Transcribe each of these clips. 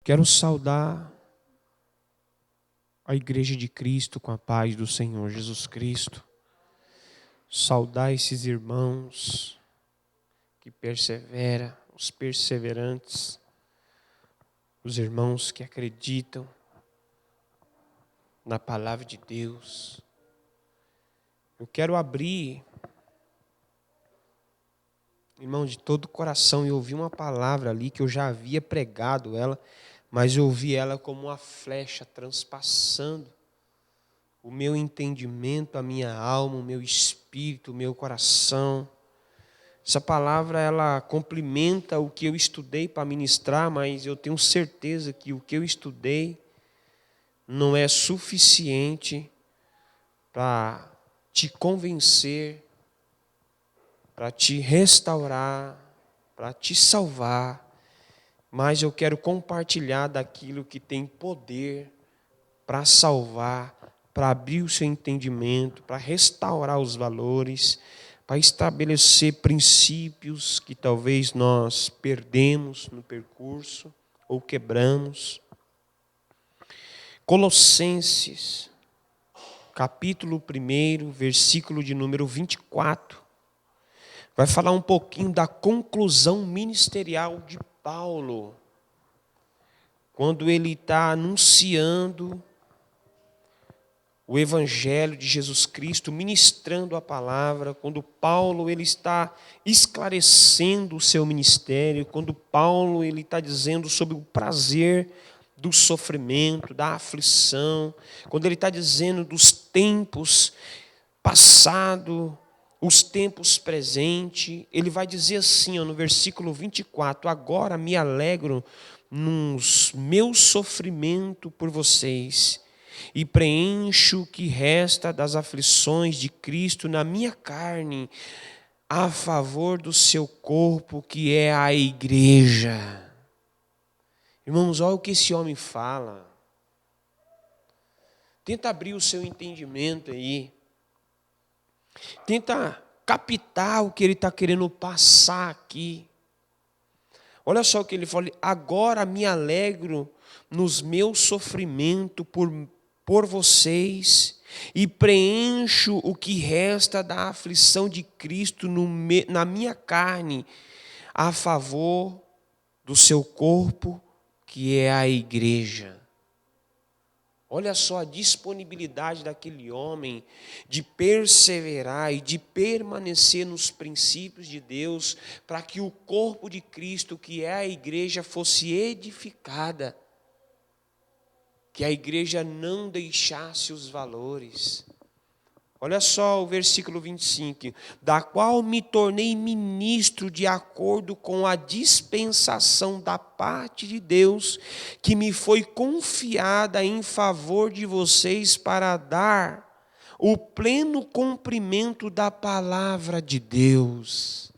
Quero saudar a Igreja de Cristo com a paz do Senhor Jesus Cristo. Saudar esses irmãos que perseveram, os perseverantes, os irmãos que acreditam na palavra de Deus. Eu quero abrir, irmão, de todo o coração, e ouvir uma palavra ali que eu já havia pregado ela, mas eu ouvi ela como uma flecha transpassando o meu entendimento, a minha alma, o meu espírito, o meu coração. Essa palavra, ela complementa o que eu estudei para ministrar, mas eu tenho certeza que o que eu estudei não é suficiente para te convencer, para te restaurar, para te salvar, mas eu quero compartilhar daquilo que tem poder para salvar, para abrir o seu entendimento, para restaurar os valores, para estabelecer princípios que talvez nós perdemos no percurso ou quebramos. Colossenses, capítulo 1, versículo de número 24, vai falar um pouquinho da conclusão ministerial de Paulo, quando ele está anunciando o Evangelho de Jesus Cristo, ministrando a palavra, quando Paulo ele está esclarecendo o seu ministério, quando Paulo ele está dizendo sobre o prazer do sofrimento, da aflição, quando ele está dizendo dos tempos passados, os tempos presentes, ele vai dizer assim, no versículo 24, agora me alegro nos meus sofrimentos por vocês, e preencho o que resta das aflições de Cristo na minha carne, a favor do seu corpo, que é a igreja. Irmãos, olha o que esse homem fala. Tenta abrir o seu entendimento aí. Tenta captar o que ele está querendo passar aqui. Olha só o que ele fala. Agora me alegro nos meus sofrimentos por vocês, e preencho o que resta da aflição de Cristo na minha carne, a favor do seu corpo, que é a igreja. Olha só a disponibilidade daquele homem de perseverar e de permanecer nos princípios de Deus, para que o corpo de Cristo, que é a igreja, fosse edificada. Que a igreja não deixasse os valores. Olha só o versículo 25. Da qual me tornei ministro de acordo com a dispensação da parte de Deus, que me foi confiada em favor de vocês para dar o pleno cumprimento da palavra de Deus.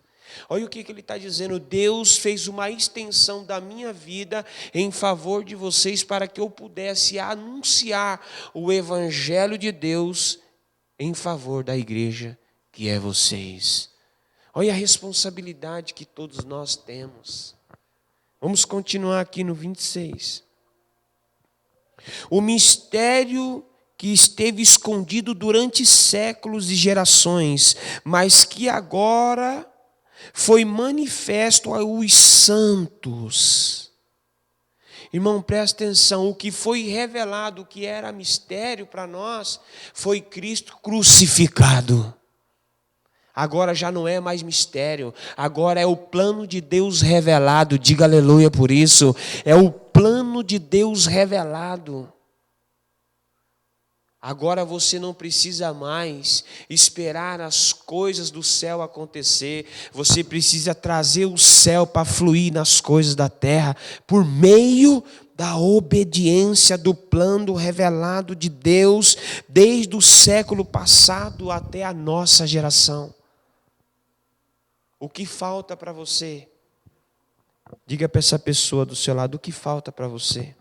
Olha o que ele está dizendo. Deus fez uma extensão da minha vida em favor de vocês para que eu pudesse anunciar o Evangelho de Deus em favor da igreja que é vocês. Olha a responsabilidade que todos nós temos. Vamos continuar aqui no 26. O mistério que esteve escondido durante séculos e gerações, mas que agora foi manifesto aos santos. Irmão, presta atenção, o que foi revelado, o que era mistério para nós, foi Cristo crucificado. Agora já não é mais mistério, agora é o plano de Deus revelado, diga aleluia por isso, é o plano de Deus revelado. Agora você não precisa mais esperar as coisas do céu acontecer. Você precisa trazer o céu para fluir nas coisas da terra por meio da obediência do plano revelado de Deus desde o século passado até a nossa geração. O que falta para você? Diga para essa pessoa do seu lado, o que falta para você?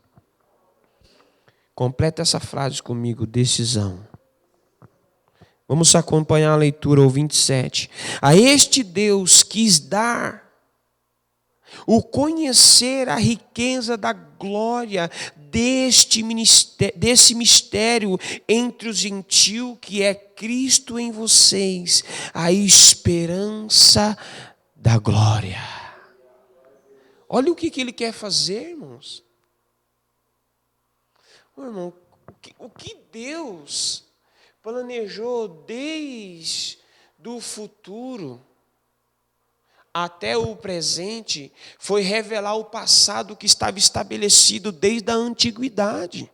Completa essa frase comigo, decisão. Vamos acompanhar a leitura, o 27. A este Deus quis dar o conhecer a riqueza da glória desse mistério entre os gentios, que é Cristo em vocês, a esperança da glória. Olha o que ele quer fazer, irmãos. Irmão, o que Deus planejou desde o futuro até o presente foi revelar o passado que estava estabelecido desde a antiguidade.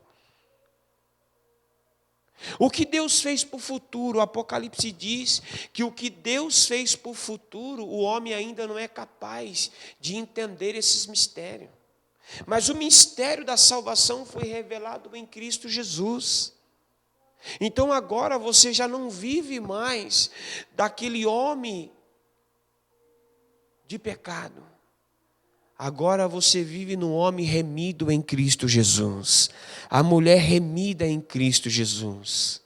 O que Deus fez para o futuro, o Apocalipse diz que o que Deus fez para o futuro, o homem ainda não é capaz de entender esses mistérios. Mas o mistério da salvação foi revelado em Cristo Jesus. Então agora você já não vive mais daquele homem de pecado. Agora você vive no homem remido em Cristo Jesus. A mulher remida em Cristo Jesus.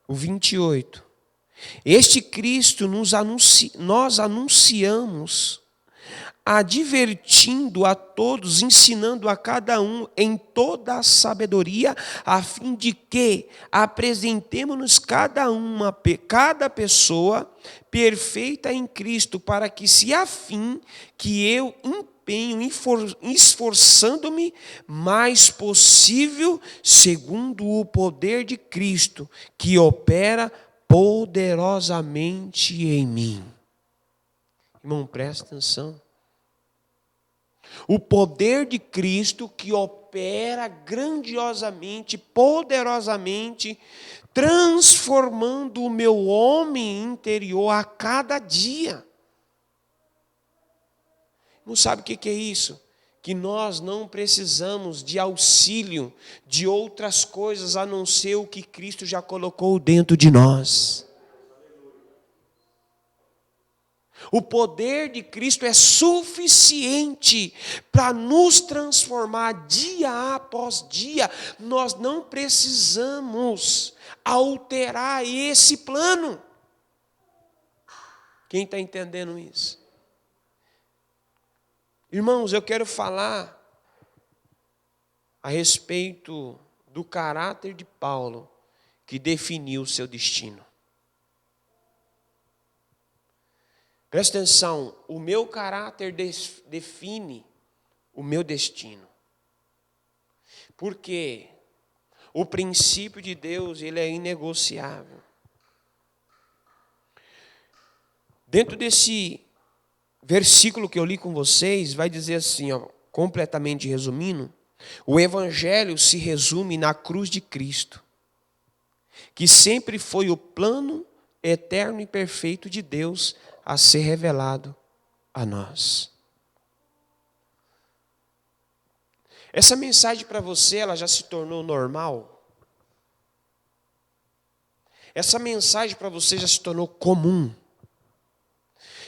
O 28. Este Cristo nós anunciamos, advertindo a todos, ensinando a cada um em toda a sabedoria, a fim de que apresentemo-nos cada pessoa perfeita em Cristo, para que se a fim que eu empenho, esforçando-me mais possível, segundo o poder de Cristo, que opera poderosamente em mim. Irmão, presta atenção. O poder de Cristo que opera grandiosamente, poderosamente, transformando o meu homem interior a cada dia. Não sabe o que é isso? Que nós não precisamos de auxílio de outras coisas a não ser o que Cristo já colocou dentro de nós. O poder de Cristo é suficiente para nos transformar dia após dia. Nós não precisamos alterar esse plano. Quem está entendendo isso? Irmãos, eu quero falar a respeito do caráter de Paulo, que definiu o seu destino. Presta atenção, o meu caráter define o meu destino. Porque o princípio de Deus, ele é inegociável. Dentro desse versículo que eu li com vocês, vai dizer assim, ó, completamente resumindo, o evangelho se resume na cruz de Cristo, que sempre foi o plano eterno e perfeito de Deus a ser revelado a nós. Essa mensagem para você, ela já se tornou normal? Essa mensagem para você já se tornou comum?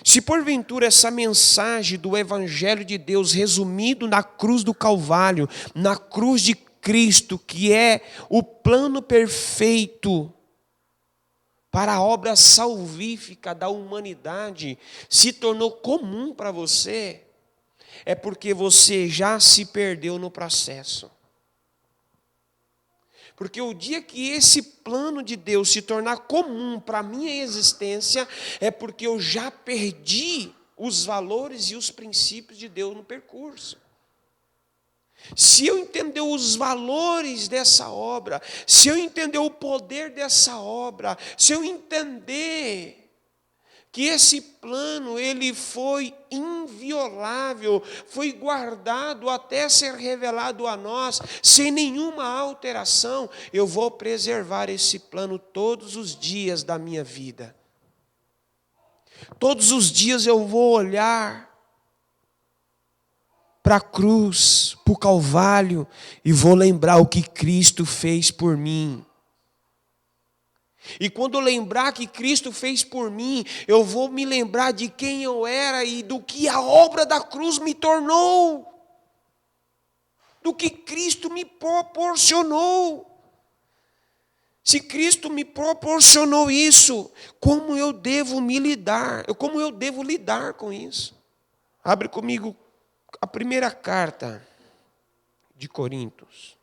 Se porventura essa mensagem do Evangelho de Deus, resumido na cruz do Calvário, na cruz de Cristo, que é o plano perfeito para a obra salvífica da humanidade, se tornou comum para você, é porque você já se perdeu no processo. Porque o dia que esse plano de Deus se tornar comum para a minha existência, é porque eu já perdi os valores e os princípios de Deus no percurso. Se eu entender os valores dessa obra, se eu entender o poder dessa obra, se eu entender que esse plano ele foi inviolável, foi guardado até ser revelado a nós, sem nenhuma alteração, eu vou preservar esse plano todos os dias da minha vida. Todos os dias eu vou olhar para a cruz, para o Calvário, e vou lembrar o que Cristo fez por mim. E quando eu lembrar que Cristo fez por mim, eu vou me lembrar de quem eu era e do que a obra da cruz me tornou. Do que Cristo me proporcionou. Se Cristo me proporcionou isso, como eu devo lidar com isso? Abre comigo a primeira carta de Coríntios.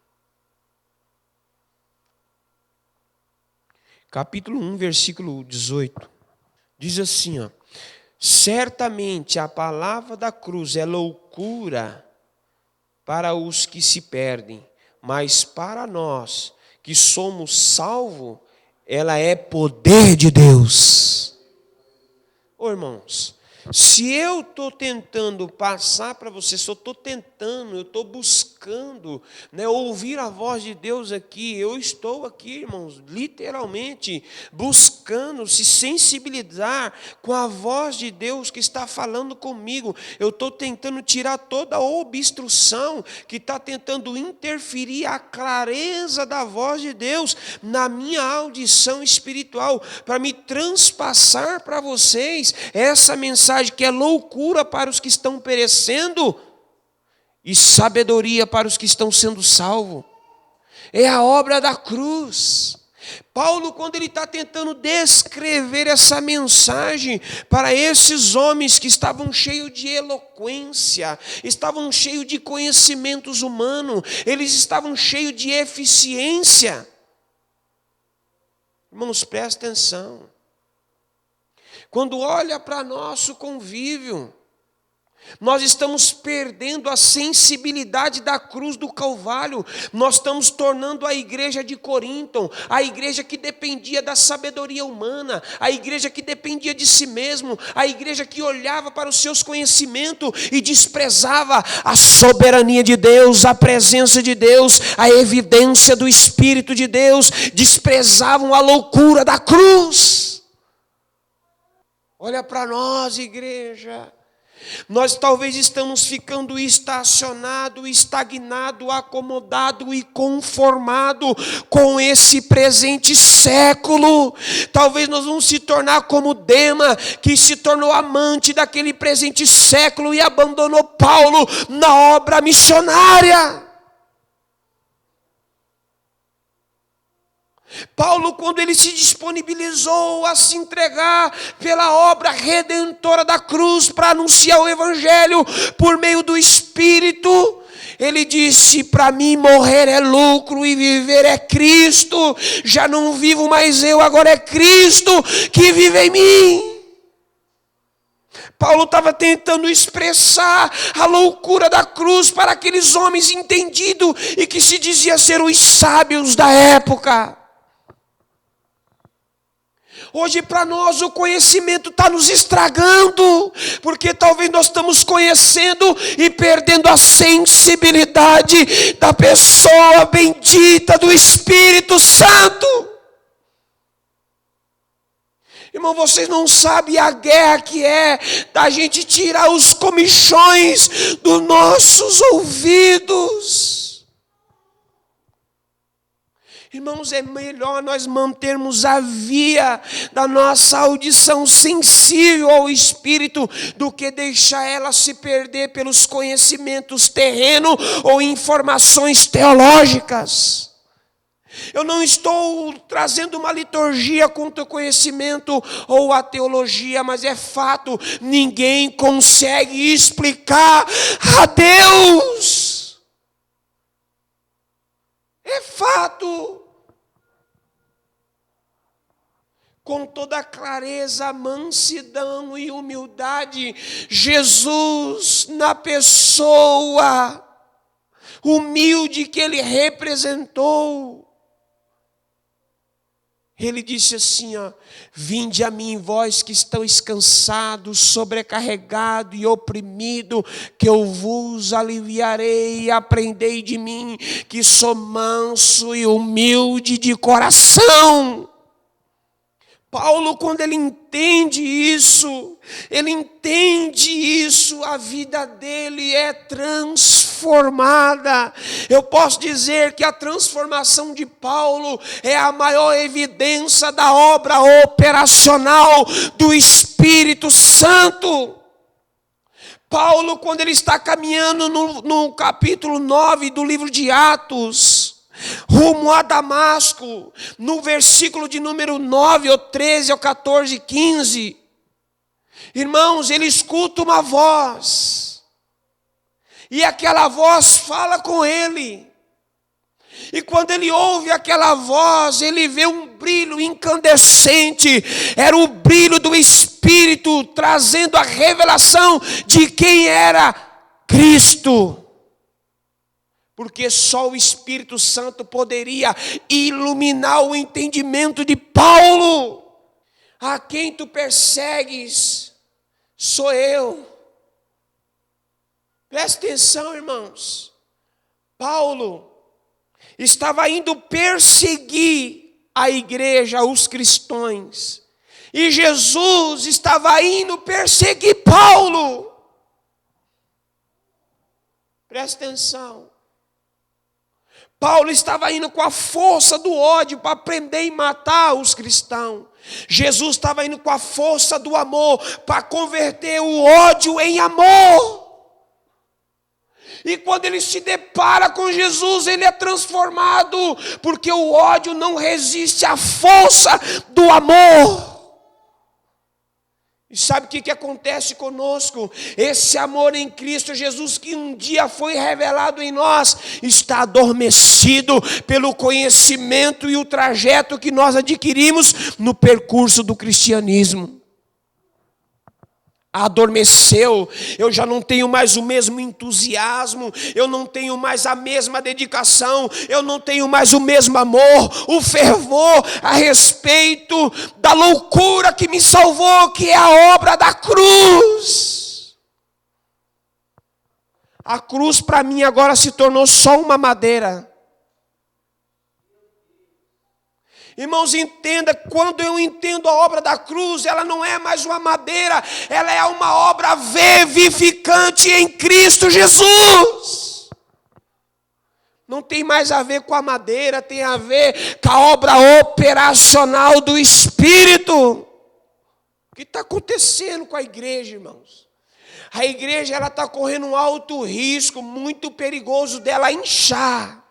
Capítulo 1, versículo 18. Diz assim, ó: certamente a palavra da cruz é loucura para os que se perdem, mas para nós que somos salvos, ela é poder de Deus. Ô irmãos, se eu estou tentando passar para você, se eu estou tentando, eu estou buscando, né, ouvir a voz de Deus aqui, eu estou aqui, irmãos, literalmente, buscando se sensibilizar com a voz de Deus que está falando comigo. Eu estou tentando tirar toda a obstrução que está tentando interferir a clareza da voz de Deus na minha audição espiritual, para me transpassar para vocês essa mensagem que é loucura para os que estão perecendo e sabedoria para os que estão sendo salvos. É a obra da cruz. Paulo, quando ele está tentando descrever essa mensagem para esses homens que estavam cheios de eloquência, estavam cheios de conhecimentos humanos, eles estavam cheios de eficiência. Irmãos, presta atenção. Quando olha para nosso convívio, nós estamos perdendo a sensibilidade da cruz do Calvário. Nós estamos tornando a igreja de Corinto, a igreja que dependia da sabedoria humana, a igreja que dependia de si mesmo, a igreja que olhava para os seus conhecimentos e desprezava a soberania de Deus, a presença de Deus, a evidência do Espírito de Deus, desprezavam a loucura da cruz. Olha para nós, igreja. Nós talvez estamos ficando estacionado, estagnado, acomodado e conformado com esse presente século. Talvez nós vamos se tornar como Dema, que se tornou amante daquele presente século e abandonou Paulo na obra missionária. Paulo, quando ele se disponibilizou a se entregar pela obra redentora da cruz para anunciar o Evangelho por meio do Espírito, ele disse: para mim morrer é lucro e viver é Cristo. Já não vivo mais eu, agora é Cristo que vive em mim. Paulo estava tentando expressar a loucura da cruz para aqueles homens entendidos e que se dizia ser os sábios da época. Hoje para nós o conhecimento está nos estragando, porque talvez nós estamos conhecendo e perdendo a sensibilidade da pessoa bendita do Espírito Santo. Irmão, vocês não sabem a guerra que é da gente tirar os comichões dos nossos ouvidos. Irmãos, é melhor nós mantermos a via da nossa audição sensível ao Espírito do que deixar ela se perder pelos conhecimentos terrenos ou informações teológicas. Eu não estou trazendo uma liturgia contra o conhecimento ou a teologia, mas é fato, ninguém consegue explicar a Deus. É fato. Com toda clareza, mansidão e humildade, Jesus, na pessoa humilde que ele representou, ele disse assim, ó: vinde a mim, vós que estáis cansados, sobrecarregados e oprimidos, que eu vos aliviarei, e aprendei de mim, que sou manso e humilde de coração. Paulo, quando ele entende isso, a vida dele é transformada. Eu posso dizer que a transformação de Paulo é a maior evidência da obra operacional do Espírito Santo. Paulo, quando ele está caminhando no capítulo 9 do livro de Atos, rumo a Damasco, no versículo de número 9, ou 13, ou 14, 15, irmãos, ele escuta uma voz, e aquela voz fala com ele, e quando ele ouve aquela voz, ele vê um brilho incandescente, era o brilho do Espírito, trazendo a revelação de quem era Cristo. Porque só o Espírito Santo poderia iluminar o entendimento de Paulo. A quem tu persegues, sou eu. Presta atenção, irmãos. Paulo estava indo perseguir a igreja, os cristãos. E Jesus estava indo perseguir Paulo. Presta atenção. Paulo estava indo com a força do ódio para prender e matar os cristãos. Jesus estava indo com a força do amor para converter o ódio em amor. E quando ele se depara com Jesus, ele é transformado, porque o ódio não resiste à força do amor. E sabe o que acontece conosco? Esse amor em Cristo Jesus, que um dia foi revelado em nós, está adormecido pelo conhecimento e o trajeto que nós adquirimos no percurso do cristianismo. Adormeceu, eu já não tenho mais o mesmo entusiasmo, eu não tenho mais a mesma dedicação, eu não tenho mais o mesmo amor, o fervor a respeito da loucura que me salvou, que é a obra da cruz. A cruz para mim agora se tornou só uma madeira. Irmãos, entenda, quando eu entendo a obra da cruz, ela não é mais uma madeira, ela é uma obra vivificante em Cristo Jesus. Não tem mais a ver com a madeira, tem a ver com a obra operacional do Espírito. O que está acontecendo com a igreja, irmãos? A igreja está correndo um alto risco, muito perigoso dela inchar.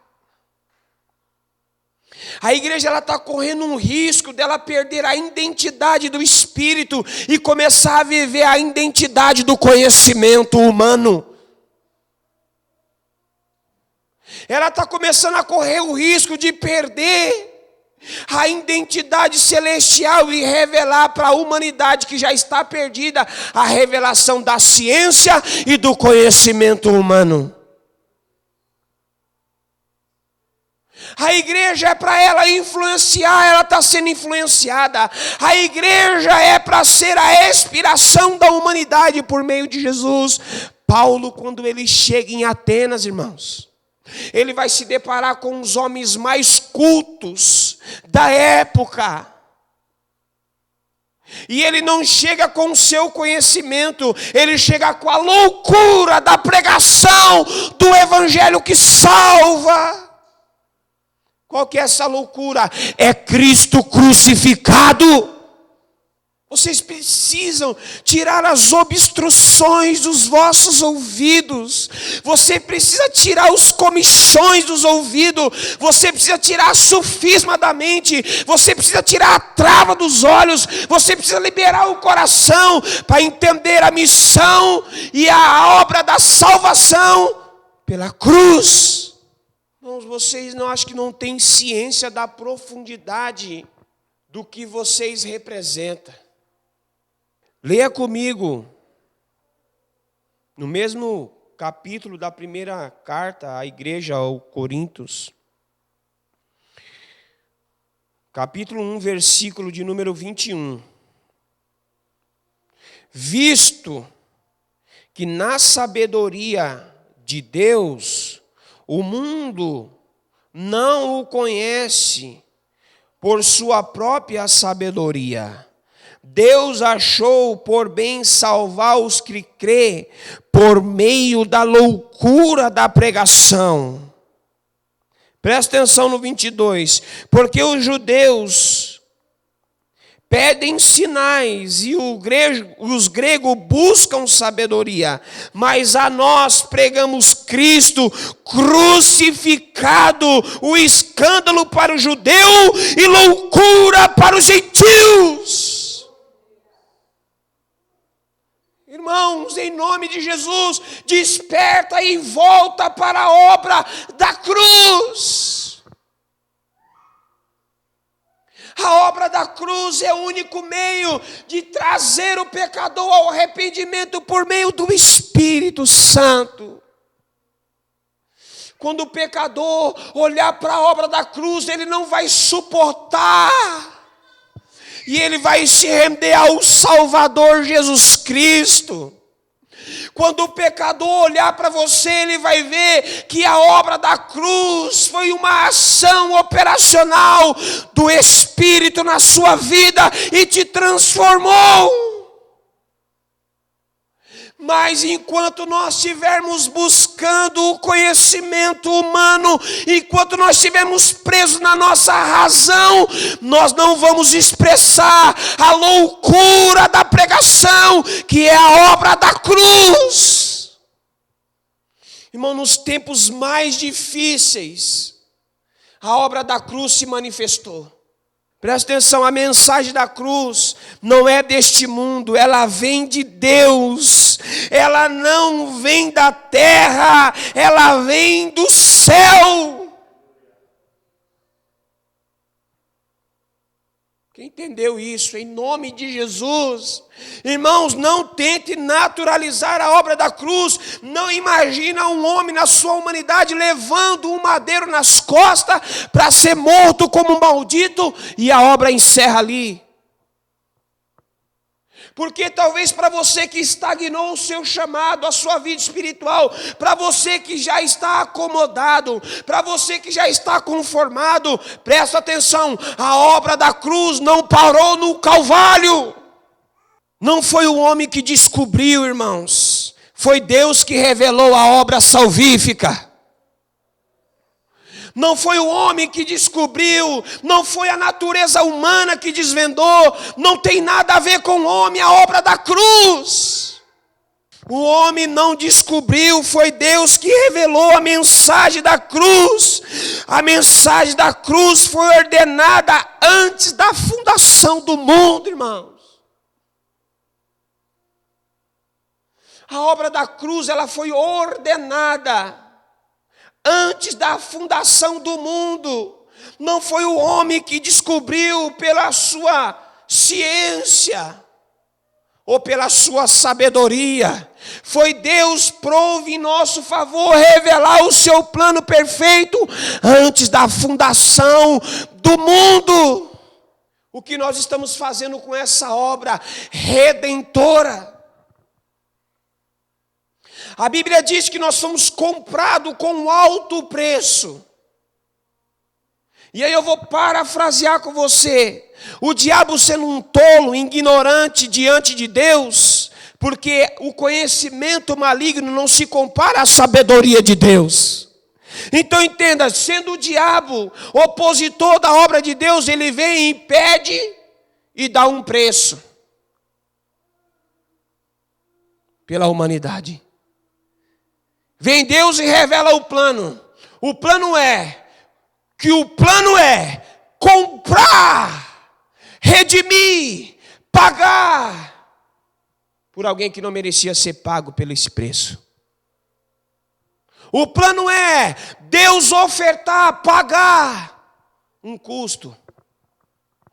A igreja está correndo um risco dela perder a identidade do Espírito e começar a viver a identidade do conhecimento humano. Ela está começando a correr o risco de perder a identidade celestial e revelar para a humanidade que já está perdida a revelação da ciência e do conhecimento humano. A igreja é para ela influenciar, ela está sendo influenciada. A igreja é para ser a inspiração da humanidade por meio de Jesus. Paulo, quando ele chega em Atenas, irmãos, ele vai se deparar com os homens mais cultos da época. E ele não chega com o seu conhecimento, ele chega com a loucura da pregação do evangelho que salva. Qual que é essa loucura? É Cristo crucificado. Vocês precisam tirar as obstruções dos vossos ouvidos. Você precisa tirar os comichões dos ouvidos. Você precisa tirar a sofisma da mente. Você precisa tirar a trava dos olhos. Você precisa liberar o coração para entender a missão e a obra da salvação pela cruz. Irmãos, vocês não acham que não têm ciência da profundidade do que vocês representam? Leia comigo, no mesmo capítulo da primeira carta à igreja aos Coríntios, capítulo 1, versículo de número 21. Visto que na sabedoria de Deus, o mundo não o conhece por sua própria sabedoria. Deus achou por bem salvar os que crê por meio da loucura da pregação. Presta atenção no 22. Porque os judeus pedem sinais e os gregos buscam sabedoria, mas a nós pregamos Cristo crucificado, o escândalo para o judeu e loucura para os gentios. Irmãos, em nome de Jesus, desperta e volta para a obra da cruz. A obra da cruz é o único meio de trazer o pecador ao arrependimento por meio do Espírito Santo. Quando o pecador olhar para a obra da cruz, ele não vai suportar. E ele vai se render ao Salvador Jesus Cristo. Quando o pecador olhar para você, ele vai ver que a obra da cruz foi uma ação operacional do Espírito na sua vida e te transformou. Mas enquanto nós estivermos buscando o conhecimento humano, enquanto nós estivermos presos na nossa razão, nós não vamos expressar a loucura da pregação, que é a obra da cruz. Irmão, nos tempos mais difíceis, a obra da cruz se manifestou. Presta atenção, a mensagem da cruz não é deste mundo, ela vem de Deus. Ela não vem da terra, ela vem do céu. Quem entendeu isso? Em nome de Jesus. Irmãos, não tente naturalizar a obra da cruz. Não imagina um homem na sua humanidade levando um madeiro nas costas para ser morto como um maldito e a obra encerra ali. Porque talvez para você que estagnou o seu chamado, a sua vida espiritual, para você que já está acomodado, para você que já está conformado, presta atenção, a obra da cruz não parou no Calvário. Não foi o homem que descobriu, irmãos, foi Deus que revelou a obra salvífica. Não foi o homem que descobriu, não foi a natureza humana que desvendou, não tem nada a ver com o homem, a obra da cruz. O homem não descobriu, foi Deus que revelou a mensagem da cruz. A mensagem da cruz foi ordenada antes da fundação do mundo, irmãos. A obra da cruz, ela foi ordenada antes da fundação do mundo. Não foi o homem que descobriu pela sua ciência ou pela sua sabedoria. Foi Deus prove em nosso favor revelar o seu plano perfeito antes da fundação do mundo. O que nós estamos fazendo com essa obra redentora? A Bíblia diz que nós somos comprados com um alto preço. E aí eu vou parafrasear com você. O diabo sendo um tolo, ignorante diante de Deus, porque o conhecimento maligno não se compara à sabedoria de Deus. Então entenda, sendo o diabo opositor da obra de Deus, ele vem e impede e dá um preço pela humanidade. Vem Deus e revela o plano. O plano é comprar, redimir, pagar por alguém que não merecia ser pago pelo esse preço. O plano é Deus ofertar, pagar um custo,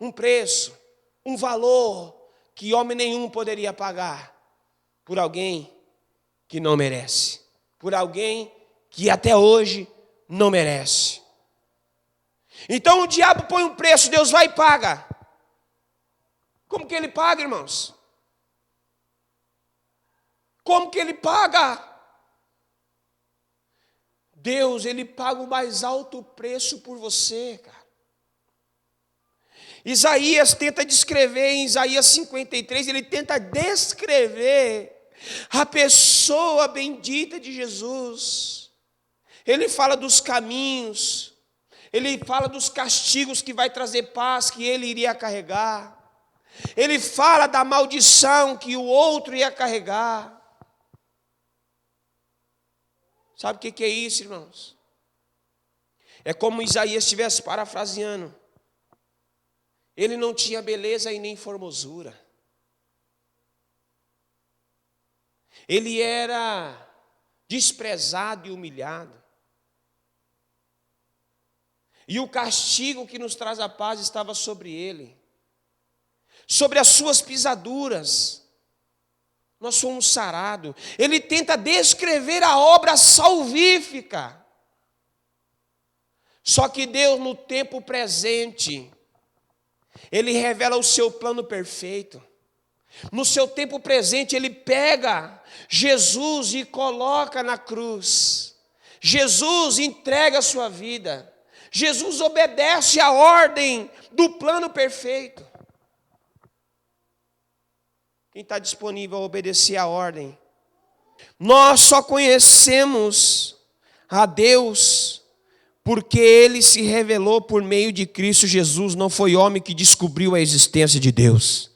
um preço, um valor que homem nenhum poderia pagar por alguém que não merece. Por alguém que até hoje não merece. Então o diabo põe um preço, Deus vai e paga. Como que ele paga, irmãos? Como que ele paga? Deus, ele paga o mais alto preço por você, cara. Isaías tenta descrever, em Isaías 53, ele tenta descrever a pessoa bendita de Jesus. Ele fala dos caminhos, ele fala dos castigos que vai trazer paz, que ele iria carregar. Ele fala da maldição que o outro ia carregar. Sabe o que é isso, irmãos? É como Isaías estivesse parafraseando. Ele não tinha beleza e nem formosura. Ele era desprezado e humilhado. E o castigo que nos traz a paz estava sobre ele. Sobre as suas pisaduras, nós fomos sarados. Ele tenta descrever a obra salvífica. Só que Deus, no tempo presente, Ele revela o seu plano perfeito. No seu tempo presente, Ele pega Jesus e coloca na cruz. Jesus entrega a sua vida. Jesus obedece à ordem do plano perfeito. Quem está disponível a obedecer à ordem? Nós só conhecemos a Deus porque Ele se revelou por meio de Cristo Jesus. Não foi homem que descobriu a existência de Deus.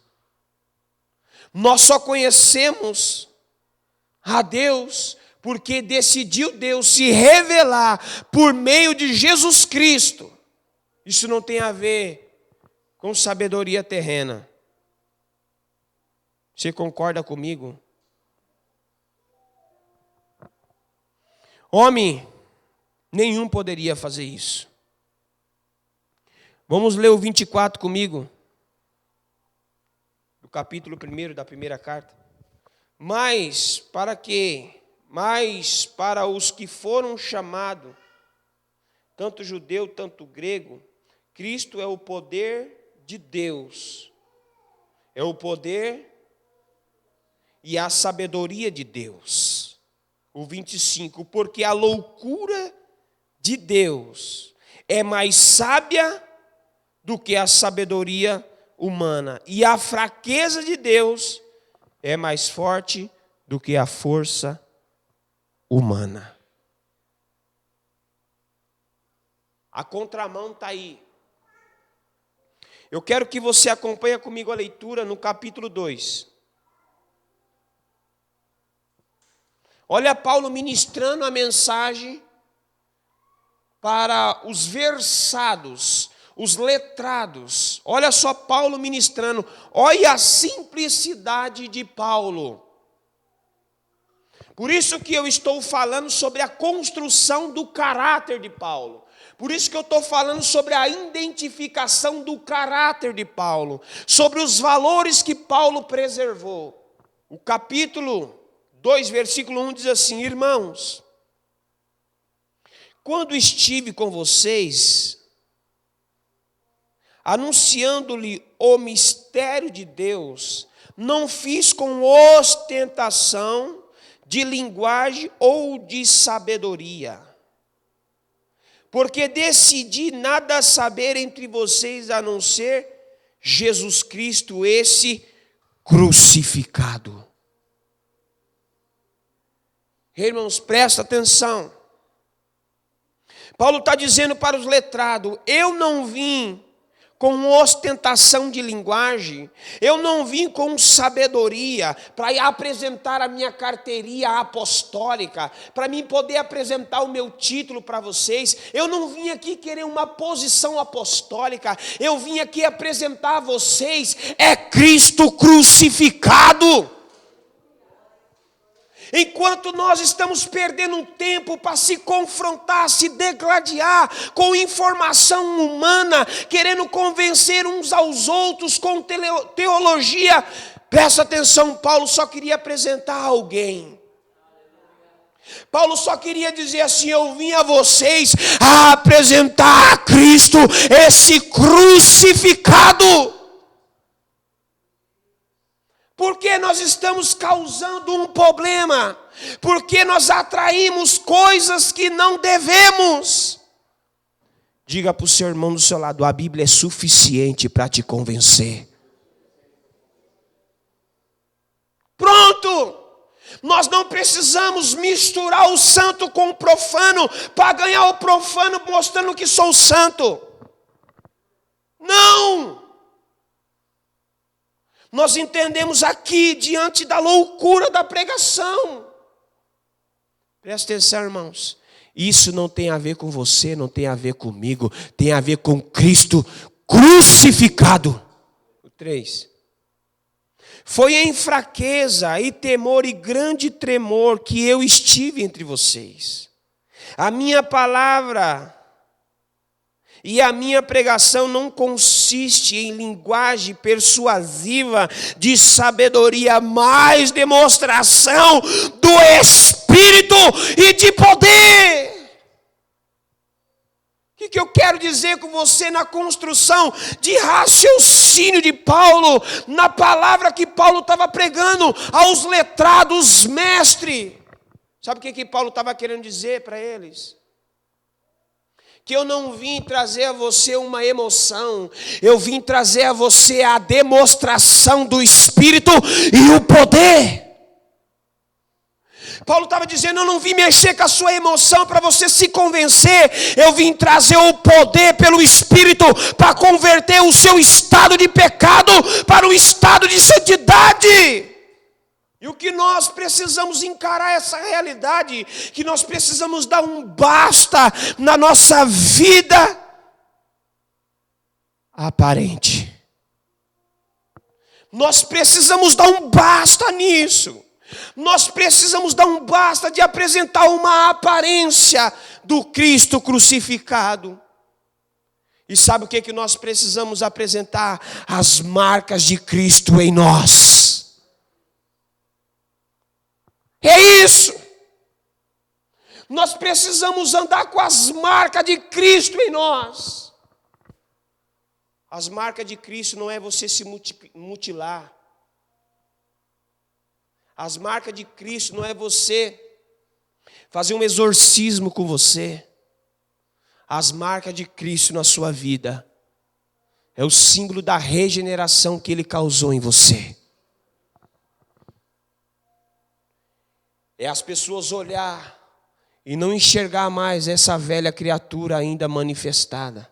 Nós só conhecemos a Deus porque decidiu Deus se revelar por meio de Jesus Cristo. Isso não tem a ver com sabedoria terrena. Você concorda comigo? Homem nenhum poderia fazer isso. Vamos ler o 24 comigo. Do capítulo 1 da primeira carta. Mas para os que foram chamados, tanto judeu, tanto grego, Cristo é o poder de Deus. É o poder e a sabedoria de Deus. O 25, porque a loucura de Deus é mais sábia do que a sabedoria humana, e a fraqueza de Deus é mais forte do que a força humana. A contramão está aí. Eu quero que você acompanhe comigo a leitura no capítulo 2. Olha Paulo ministrando a mensagem para os versados, os letrados. Olha só Paulo ministrando. Olha a simplicidade de Paulo. Por isso que eu estou falando sobre a construção do caráter de Paulo. Por isso que eu estou falando sobre a identificação do caráter de Paulo. Sobre os valores que Paulo preservou. O capítulo 2, versículo 1 diz assim: irmãos, quando estive com vocês, anunciando-lhe o mistério de Deus, não fiz com ostentação de linguagem ou de sabedoria, porque decidi nada saber entre vocês a não ser Jesus Cristo, esse crucificado. Irmãos, presta atenção. Paulo está dizendo para os letrados: eu não vim com ostentação de linguagem, eu não vim com sabedoria para apresentar a minha carteirinha apostólica, para mim poder apresentar o meu título para vocês. Eu não vim aqui querer uma posição apostólica, eu vim aqui apresentar a vocês é Cristo crucificado. Enquanto nós estamos perdendo um tempo para se confrontar, se degladiar com informação humana, querendo convencer uns aos outros com teologia, presta atenção, Paulo só queria apresentar alguém. Paulo só queria dizer assim: eu vim a vocês a apresentar a Cristo, esse crucificado. Porque nós estamos causando um problema, porque nós atraímos coisas que não devemos. Diga para o seu irmão do seu lado: a Bíblia é suficiente para te convencer. Pronto! Nós não precisamos misturar o santo com o profano para ganhar o profano mostrando que sou santo. Não! Nós entendemos aqui, diante da loucura da pregação. Presta atenção, irmãos. Isso não tem a ver com você, não tem a ver comigo. Tem a ver com Cristo crucificado. 3. Foi em fraqueza e temor e grande tremor que eu estive entre vocês. A minha palavra e a minha pregação não consiste em linguagem persuasiva de sabedoria, mas demonstração do Espírito e de poder. O que eu quero dizer com você na construção de raciocínio de Paulo, na palavra que Paulo estava pregando aos letrados, mestre? Sabe o que Paulo estava querendo dizer para eles? Que eu não vim trazer a você uma emoção, eu vim trazer a você a demonstração do Espírito e o poder. Paulo estava dizendo, eu não vim mexer com a sua emoção para você se convencer, eu vim trazer o poder pelo Espírito para converter o seu estado de pecado para o estado de santidade. E o que nós precisamos encarar essa realidade, que nós precisamos dar um basta na nossa vida aparente. Nós precisamos dar um basta nisso. Nós precisamos dar um basta de apresentar uma aparência do Cristo crucificado. E sabe o que nós precisamos apresentar? As marcas de Cristo em nós. É isso. Nós precisamos andar com as marcas de Cristo em nós. As marcas de Cristo não é você se mutilar. As marcas de Cristo não é você fazer um exorcismo com você. As marcas de Cristo na sua vida é o símbolo da regeneração que Ele causou em você. É as pessoas olhar e não enxergar mais essa velha criatura ainda manifestada.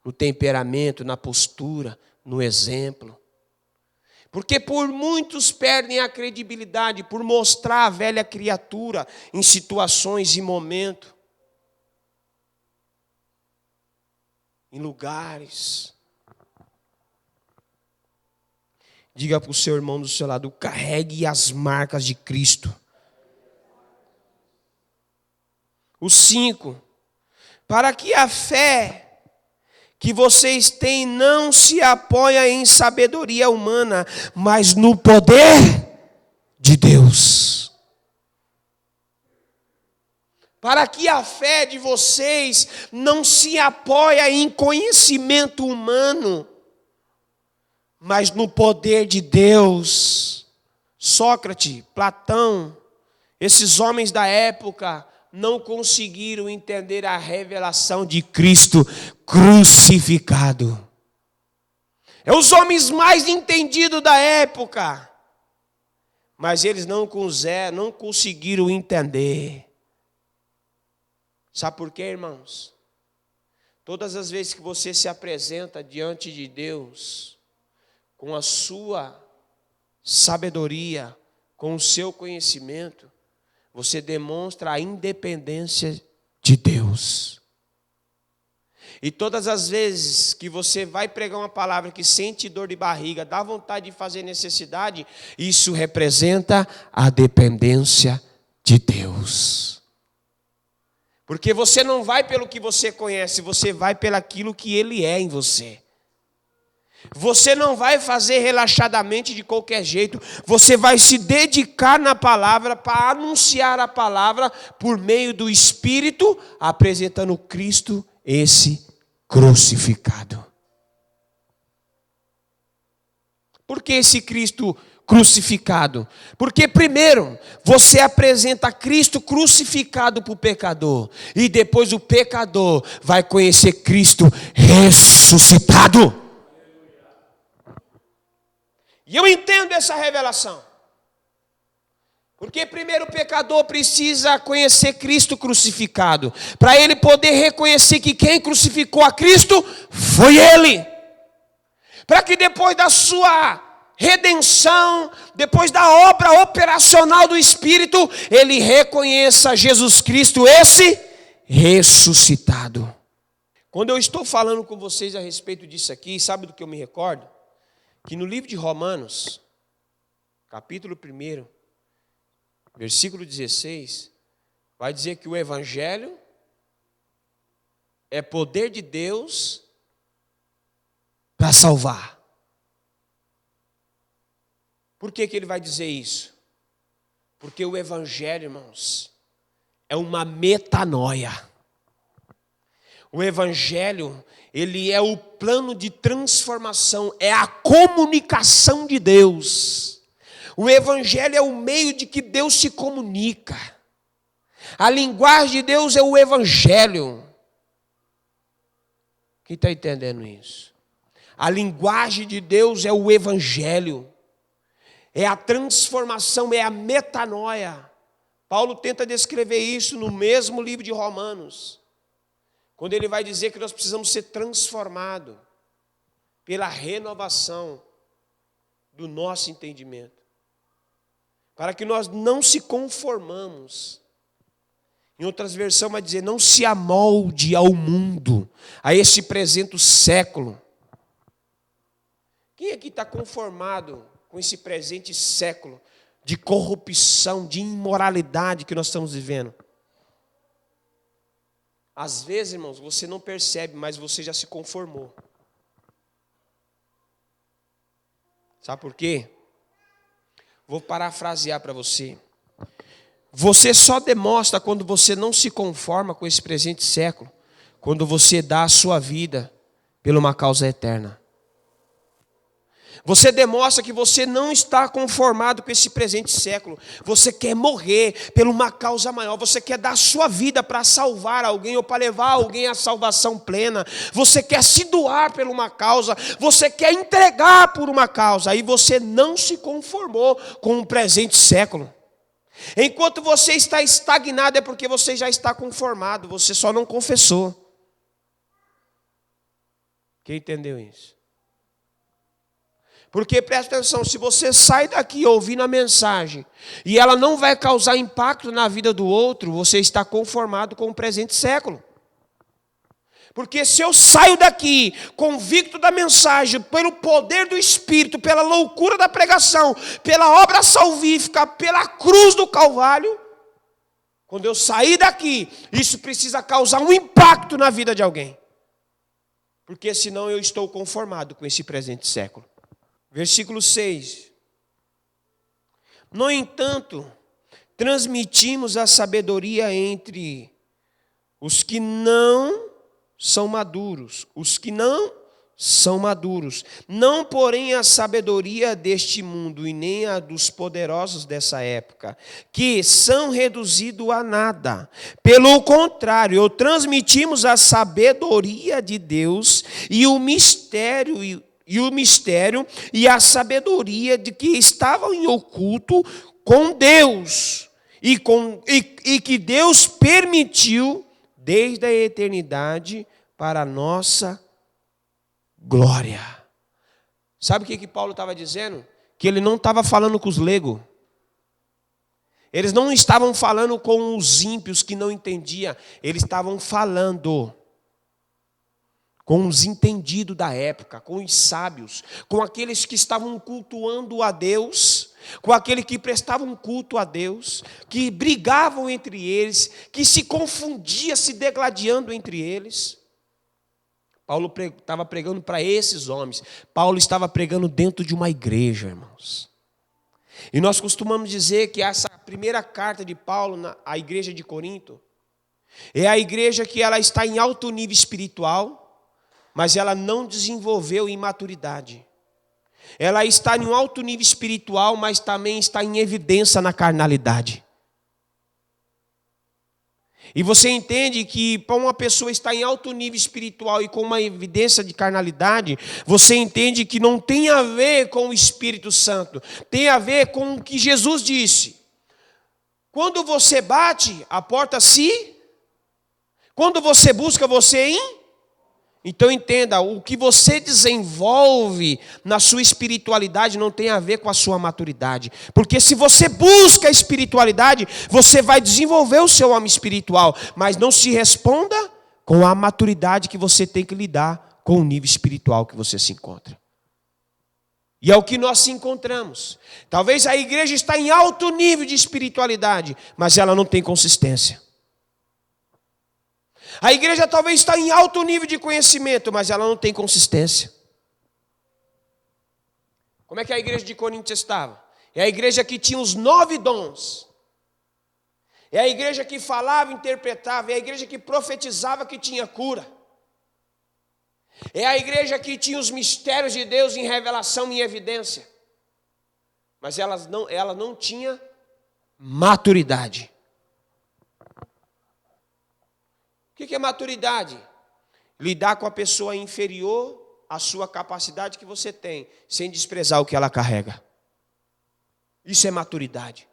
No temperamento, na postura, no exemplo. Porque por muitos perdem a credibilidade por mostrar a velha criatura em situações e momentos. Em lugares. Diga para o seu irmão do seu lado, carregue as marcas de Cristo. O 5. Para que a fé que vocês têm não se apoia em sabedoria humana, mas no poder de Deus. Para que a fé de vocês não se apoia em conhecimento humano, mas no poder de Deus. Sócrates, Platão, esses homens da época não conseguiram entender a revelação de Cristo crucificado. É os homens mais entendidos da época, mas eles não conseguiram entender. Sabe por quê, irmãos? Todas as vezes que você se apresenta diante de Deus, com a sua sabedoria, com o seu conhecimento, você demonstra a independência de Deus. E todas as vezes que você vai pregar uma palavra que sente dor de barriga, dá vontade de fazer necessidade, isso representa a dependência de Deus. Porque você não vai pelo que você conhece, você vai pelaquilo que Ele é em você. Você não vai fazer relaxadamente de qualquer jeito. Você vai se dedicar na palavra para anunciar a palavra por meio do Espírito, apresentando Cristo, esse crucificado. Por que esse Cristo crucificado? Porque primeiro, você apresenta Cristo crucificado para o pecador. E depois o pecador vai conhecer Cristo ressuscitado. E eu entendo essa revelação. Porque primeiro o pecador precisa conhecer Cristo crucificado, para ele poder reconhecer que quem crucificou a Cristo foi Ele. Para que depois da sua redenção, depois da obra operacional do Espírito, ele reconheça Jesus Cristo, esse ressuscitado. Quando eu estou falando com vocês a respeito disso aqui, sabe do que eu me recordo? Que no livro de Romanos, capítulo 1, versículo 16, vai dizer que o Evangelho é poder de Deus para salvar. Por que ele vai dizer isso? Porque o Evangelho, irmãos, é uma metanoia. O Evangelho, ele é o plano de transformação, é a comunicação de Deus. O Evangelho é o meio de que Deus se comunica. A linguagem de Deus é o Evangelho. Quem está entendendo isso? A linguagem de Deus é o Evangelho. É a transformação, é a metanoia. Paulo tenta descrever isso no mesmo livro de Romanos, quando ele vai dizer que nós precisamos ser transformados pela renovação do nosso entendimento, para que nós não se conformamos. Em outras versões vai dizer, não se amolde ao mundo, a esse presente século. Quem aqui está conformado com esse presente século de corrupção, de imoralidade que nós estamos vivendo? Às vezes, irmãos, você não percebe, mas você já se conformou. Sabe por quê? Vou parafrasear para você. Você só demonstra quando você não se conforma com esse presente século, quando você dá a sua vida por uma causa eterna. Você demonstra que você não está conformado com esse presente século. Você quer morrer por uma causa maior. Você quer dar a sua vida para salvar alguém ou para levar alguém à salvação plena. Você quer se doar por uma causa. Você quer entregar por uma causa. Aí você não se conformou com o presente século. Enquanto você está estagnado é porque você já está conformado. Você só não confessou. Quem entendeu isso? Porque presta atenção, se você sai daqui ouvindo a mensagem e ela não vai causar impacto na vida do outro, você está conformado com o presente século. Porque se eu saio daqui convicto da mensagem, pelo poder do Espírito, pela loucura da pregação, pela obra salvífica, pela cruz do Calvário, quando eu sair daqui, isso precisa causar um impacto na vida de alguém. Porque senão eu estou conformado com esse presente século. Versículo 6. No entanto, transmitimos a sabedoria entre os que não são maduros. Os que não são maduros. Não, porém, a sabedoria deste mundo e nem a dos poderosos dessa época, que são reduzidos a nada. Pelo contrário, transmitimos a sabedoria de Deus e o mistério e a sabedoria de que estavam em oculto com Deus e que Deus permitiu desde a eternidade para a nossa glória. Sabe o que Paulo estava dizendo? Que ele não estava falando com os leigos. Eles não estavam falando com os ímpios que não entendiam. Eles estavam falando com os entendidos da época, com os sábios, com aqueles que estavam cultuando a Deus, com aqueles que prestavam culto a Deus, que brigavam entre eles, que se confundiam, se degladiando entre eles. Paulo estava pregando para esses homens. Paulo estava pregando dentro de uma igreja, irmãos. E nós costumamos dizer que essa primeira carta de Paulo à igreja de Corinto é a igreja que ela está em alto nível espiritual, mas ela não desenvolveu em maturidade. Ela está em um alto nível espiritual, mas também está em evidência na carnalidade. E você entende que para uma pessoa estar em alto nível espiritual e com uma evidência de carnalidade, você entende que não tem a ver com o Espírito Santo, tem a ver com o que Jesus disse. Quando você bate, a porta se... Quando você busca, você Então entenda, o que você desenvolve na sua espiritualidade não tem a ver com a sua maturidade. Porque se você busca a espiritualidade, você vai desenvolver o seu homem espiritual. Mas não se responda com a maturidade que você tem que lidar com o nível espiritual que você se encontra. E é o que nós se encontramos. Talvez a igreja está em alto nível de espiritualidade, mas ela não tem consistência. A igreja talvez está em alto nível de conhecimento, mas ela não tem consistência. Como é que a igreja de Corinto estava? É a igreja que tinha os 9 dons. É a igreja que falava, interpretava. É a igreja que profetizava, que tinha cura. É a igreja que tinha os mistérios de Deus em revelação e em evidência. Mas ela não tinha maturidade. O que é maturidade? Lidar com a pessoa inferior à sua capacidade que você tem, sem desprezar o que ela carrega. Isso é maturidade.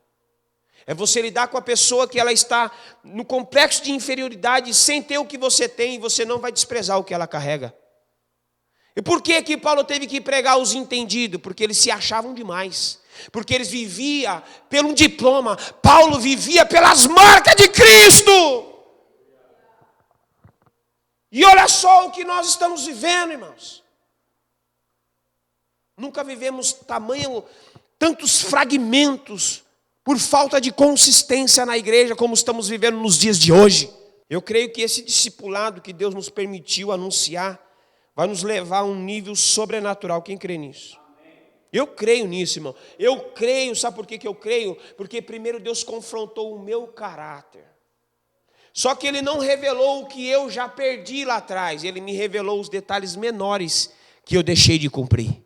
É você lidar com a pessoa que ela está no complexo de inferioridade, sem ter o que você tem, e você não vai desprezar o que ela carrega. E por que Paulo teve que pregar os entendidos? Porque eles se achavam demais. Porque eles viviam pelo diploma. Paulo vivia pelas marcas de Cristo. E olha só o que nós estamos vivendo, irmãos. Nunca vivemos tantos fragmentos por falta de consistência na igreja como estamos vivendo nos dias de hoje. Eu creio que esse discipulado que Deus nos permitiu anunciar vai nos levar a um nível sobrenatural. Quem crê nisso? Eu creio nisso, irmão. Eu creio, sabe por que eu creio? Porque primeiro Deus confrontou o meu caráter. Só que Ele não revelou o que eu já perdi lá atrás. Ele me revelou os detalhes menores que eu deixei de cumprir.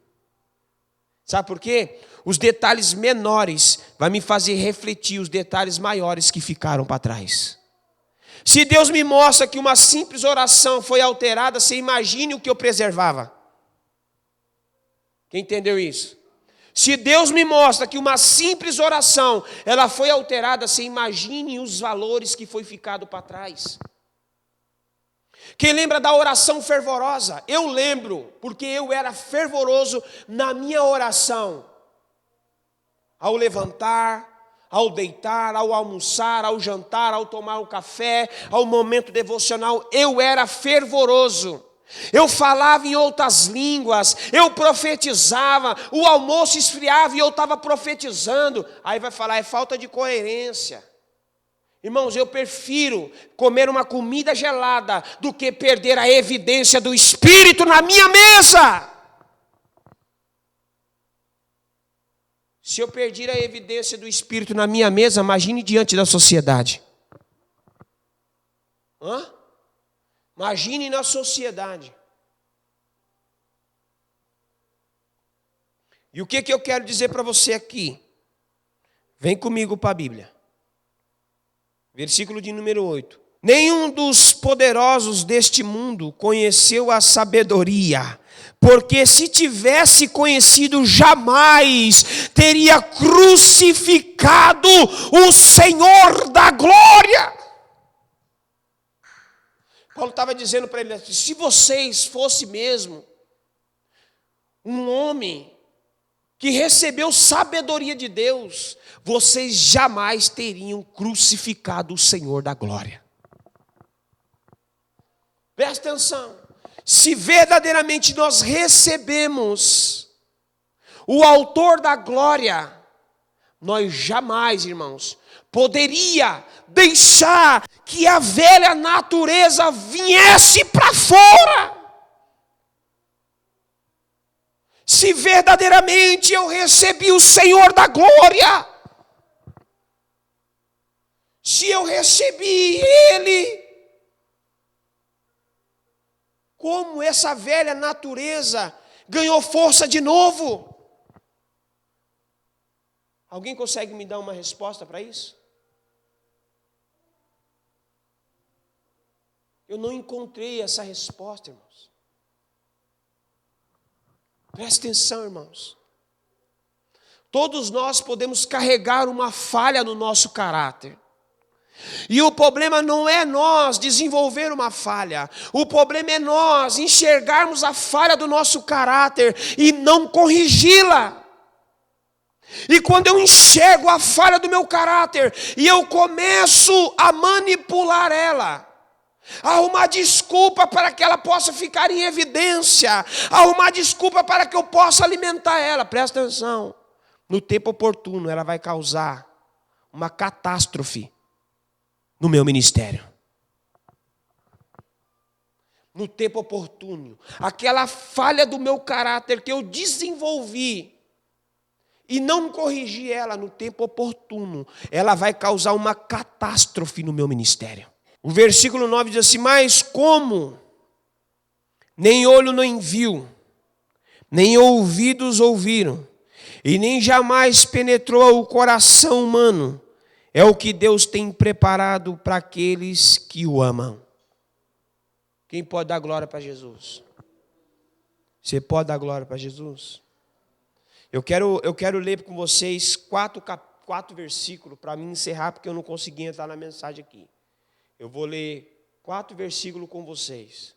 Sabe por quê? Os detalhes menores vão me fazer refletir os detalhes maiores que ficaram para trás. Se Deus me mostra que uma simples oração foi alterada, você imagine o que eu preservava. Quem entendeu isso? Se Deus me mostra que uma simples oração, ela foi alterada, você imagine os valores que foi ficado para trás. Quem lembra da oração fervorosa? Eu lembro, porque eu era fervoroso na minha oração. Ao levantar, ao deitar, ao almoçar, ao jantar, ao tomar o café, ao momento devocional, eu era fervoroso. Eu falava em outras línguas, eu profetizava, o almoço esfriava e eu estava profetizando. Aí vai falar, é falta de coerência. Irmãos, eu prefiro comer uma comida gelada do que perder a evidência do Espírito na minha mesa. Se eu perder a evidência do Espírito na minha mesa, imagine diante da sociedade. Imagine na sociedade. E o que eu quero dizer para você aqui? Vem comigo para a Bíblia. Versículo de número 8. Nenhum dos poderosos deste mundo conheceu a sabedoria, porque se tivesse conhecido, jamais teria crucificado o Senhor da glória. Paulo estava dizendo para ele, se vocês fossem mesmo um homem que recebeu sabedoria de Deus, vocês jamais teriam crucificado o Senhor da glória. Presta atenção. Se verdadeiramente nós recebemos o autor da glória, nós jamais, irmãos, poderia deixar que a velha natureza viesse para fora. Se verdadeiramente eu recebi o Senhor da glória, se eu recebi Ele, como essa velha natureza ganhou força de novo? Alguém consegue me dar uma resposta para isso? Eu não encontrei essa resposta, irmãos. Presta atenção, irmãos. Todos nós podemos carregar uma falha no nosso caráter. E o problema não é nós desenvolver uma falha. O problema é nós enxergarmos a falha do nosso caráter e não corrigi-la. E quando eu enxergo a falha do meu caráter e eu começo a manipular ela, arrumar desculpa para que ela possa ficar em evidência, arrumar desculpa para que eu possa alimentar ela, presta atenção, no tempo oportuno ela vai causar uma catástrofe no meu ministério. No tempo oportuno, aquela falha do meu caráter que eu desenvolvi e não corrigi ela no tempo oportuno, ela vai causar uma catástrofe no meu ministério. O versículo 9 diz assim: mas como nem olho nem viu, nem ouvidos ouviram, e nem jamais penetrou o coração humano, é o que Deus tem preparado para aqueles que o amam. Quem pode dar glória para Jesus? Você pode dar glória para Jesus? Eu quero ler com vocês quatro versículos para mim encerrar, porque eu não consegui entrar na mensagem aqui. Eu vou ler 4 versículos com vocês.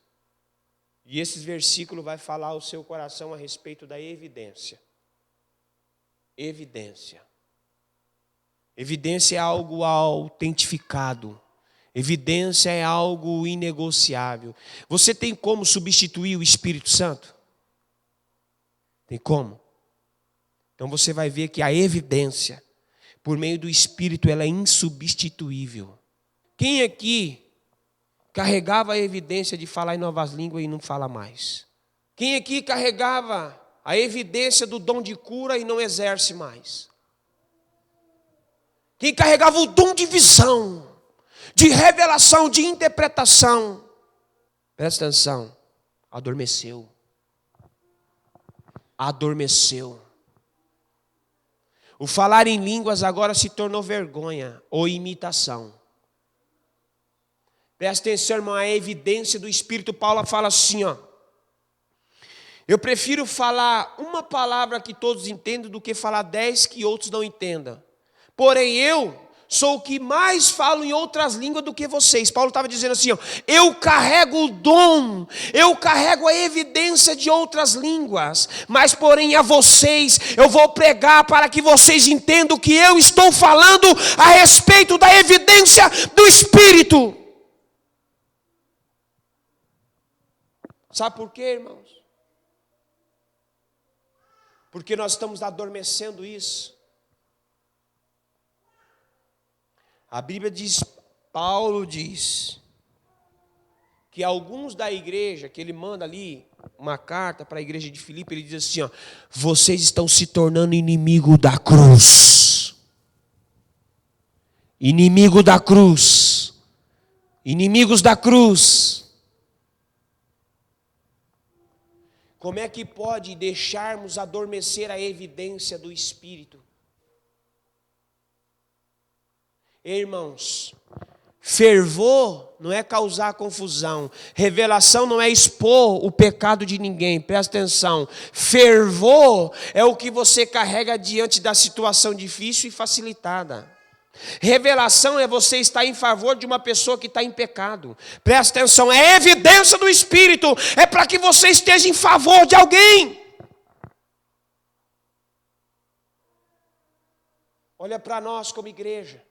E esses versículos vai falar ao seu coração a respeito da evidência. Evidência. Evidência é algo autentificado. Evidência é algo inegociável. Você tem como substituir o Espírito Santo? Tem como? Então você vai ver que a evidência, por meio do Espírito, ela é insubstituível. Quem aqui carregava a evidência de falar em novas línguas e não fala mais? Quem aqui carregava a evidência do dom de cura e não exerce mais? Quem carregava o dom de visão, de revelação, de interpretação, presta atenção, adormeceu. Adormeceu. O falar em línguas agora se tornou vergonha ou imitação. Presta atenção, irmão, a evidência do Espírito. Paulo fala assim, ó: eu prefiro falar uma palavra que todos entendam do que falar 10 que outros não entendam. Porém, eu sou o que mais falo em outras línguas do que vocês. Paulo estava dizendo assim, ó: eu carrego o dom, eu carrego a evidência de outras línguas, mas porém a vocês eu vou pregar para que vocês entendam que eu estou falando a respeito da evidência do Espírito. Sabe por quê, irmãos? Porque nós estamos adormecendo isso. A Bíblia diz, Paulo diz, que alguns da igreja, que ele manda ali uma carta para a igreja de Filipe, ele diz assim, ó: vocês estão se tornando inimigo da cruz. Inimigo da cruz. Inimigos da cruz. Como é que pode deixarmos adormecer a evidência do Espírito? Irmãos, fervor não é causar confusão. Revelação não é expor o pecado de ninguém. Presta atenção. Fervor é o que você carrega diante da situação difícil e facilitada. Revelação é você estar em favor de uma pessoa que está em pecado. Presta atenção, é evidência do Espírito. É para que você esteja em favor de alguém. Olha para nós como igreja.